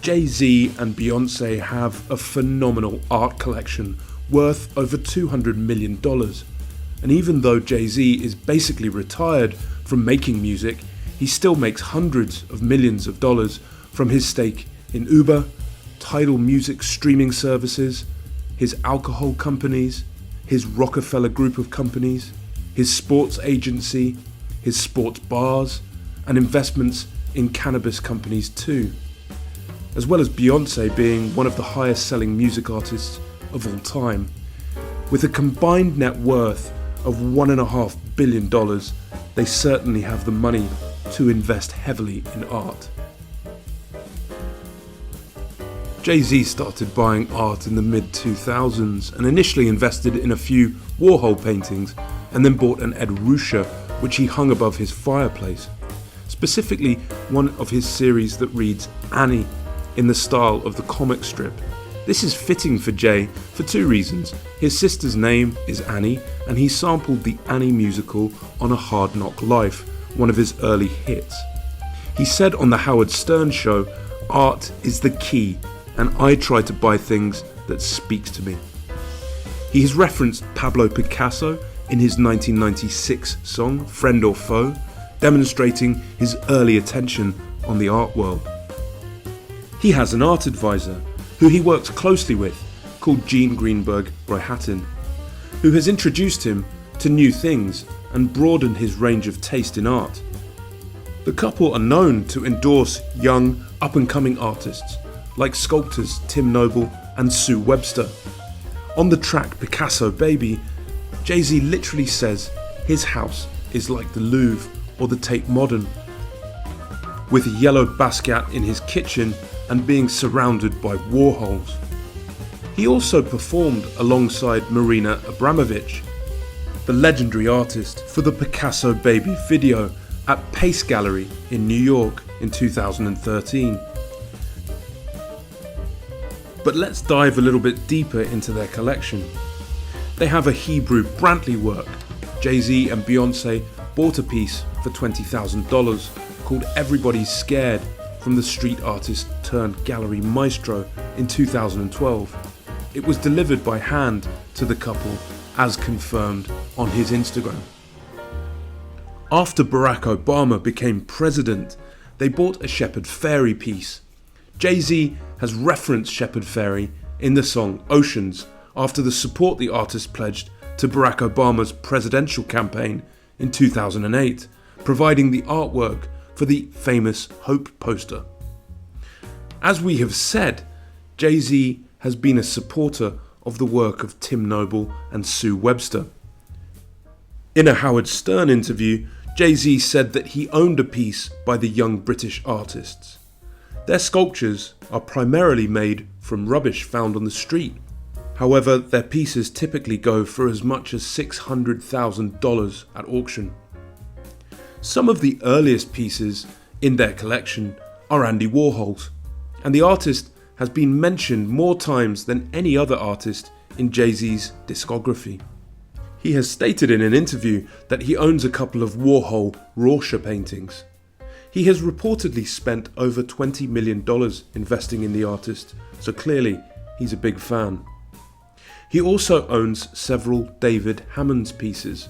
Jay-Z and Beyoncé have a phenomenal art collection worth over $200 million. And even though Jay-Z is basically retired from making music, he still makes hundreds of millions of dollars from his stake in Uber, Tidal music streaming services, his alcohol companies, his Roc-A-Fella group of companies, his sports agency, his sports bars, and investments in cannabis companies too. As well as Beyoncé being one of the highest selling music artists of all time. With a combined net worth of $1.5 billion, they certainly have the money to invest heavily in art. Jay-Z started buying art in the mid-2000s and initially invested in a few Warhol paintings and then bought an Ed Ruscha which he hung above his fireplace. Specifically one of his series that reads Annie in the style of the comic strip. This is fitting for Jay for two reasons. His sister's name is Annie and he sampled the Annie musical on A Hard Knock Life, one of his early hits. He said on the Howard Stern show, "Art is the key and I try to buy things that speaks to me." He has referenced Pablo Picasso in his 1996 song Friend or Foe, demonstrating his early attention on the art world. He has an art advisor who he works closely with called Jean Greenberg Royhattin, who has introduced him to new things and broadened his range of taste in art. The couple are known to endorse young, up-and-coming artists like sculptors Tim Noble and Sue Webster. On the track Picasso Baby, Jay-Z literally says his house is like the Louvre or the Tate Modern, with a yellow Basquiat in his kitchen and being surrounded by Warhols. He also performed alongside Marina Abramović, the legendary artist, for the Picasso Baby video at Pace Gallery in New York in 2013. But let's dive a little bit deeper into their collection. They have a Hebrew Brantley work. Jay-Z and Beyoncé bought a piece for $20,000 called Everybody's Scared from the street artist turned gallery maestro in 2012. It was delivered by hand to the couple as confirmed on his Instagram. After Barack Obama became president, they bought a Shepard Fairey piece. Jay-Z has referenced Shepard Fairey in the song Oceans after the support the artist pledged to Barack Obama's presidential campaign in 2008, providing the artwork for the famous Hope poster. As we have said, Jay-Z has been a supporter of the work of Tim Noble and Sue Webster. In a Howard Stern interview, Jay-Z said that he owned a piece by the young British artists. Their sculptures are primarily made from rubbish found on the street. However, their pieces typically go for as much as $600,000 at auction. Some of the earliest pieces in their collection are Andy Warhol's, and the artist has been mentioned more times than any other artist in Jay-Z's discography. He has stated in an interview that he owns a couple of Warhol Rorschach paintings. He has reportedly spent over $20 million investing in the artist, so clearly he's a big fan. He also owns several David Hammond's pieces,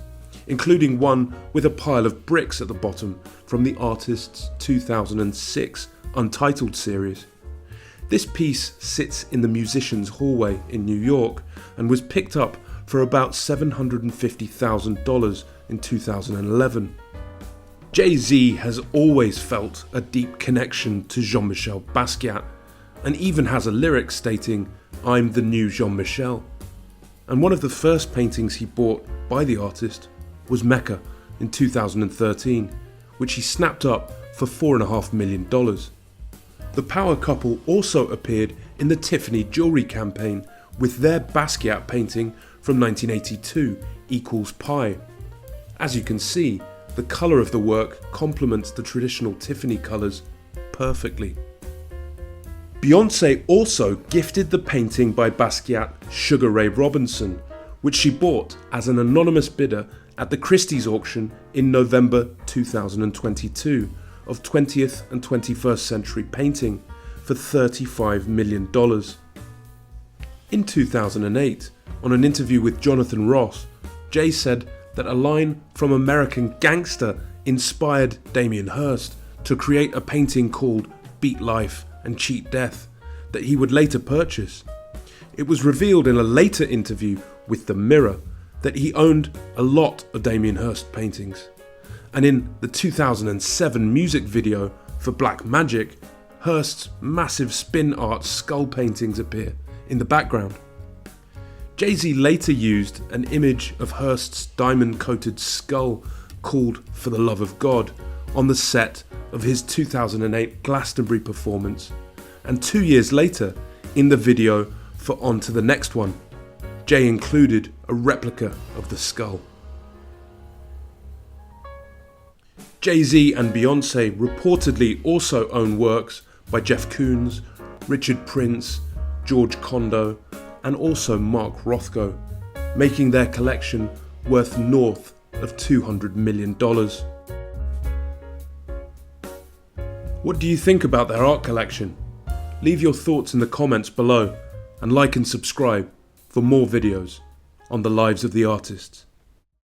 including one with a pile of bricks at the bottom from the artist's 2006 Untitled series. This piece sits in the Musician's Hallway in New York and was picked up for about $750,000 in 2011. Jay-Z has always felt a deep connection to Jean-Michel Basquiat and even has a lyric stating, "I'm the new Jean-Michel." And one of the first paintings he bought by the artist was Mecca in 2013, which he snapped up for $4.5 million. The power couple also appeared in the Tiffany jewellery campaign with their Basquiat painting from 1982, Equals Pi. As you can see, the colour of the work complements the traditional Tiffany colours perfectly. Beyoncé also gifted the painting by Basquiat Sugar Ray Robinson, which she bought as an anonymous bidder at the Christie's auction in November 2022 of 20th and 21st century painting for $35 million. In 2008, on an interview with Jonathan Ross, Jay said that a line from American Gangster inspired Damien Hirst to create a painting called Beat Life and Cheat Death that he would later purchase. It was revealed in a later interview with The Mirror that he owned a lot of Damien Hirst paintings. And in the 2007 music video for Black Magic, Hirst's massive spin art skull paintings appear in the background. Jay-Z later used an image of Hirst's diamond-coated skull called For the Love of God on the set of his 2008 Glastonbury performance, and 2 years later, in the video for On to the Next One, Jay included a replica of the skull. Jay-Z and Beyonce reportedly also own works by Jeff Koons, Richard Prince, George Condo, and also Mark Rothko, making their collection worth north of $200 million. What do you think about their art collection? Leave your thoughts in the comments below and like and subscribe for more videos on the lives of the artists.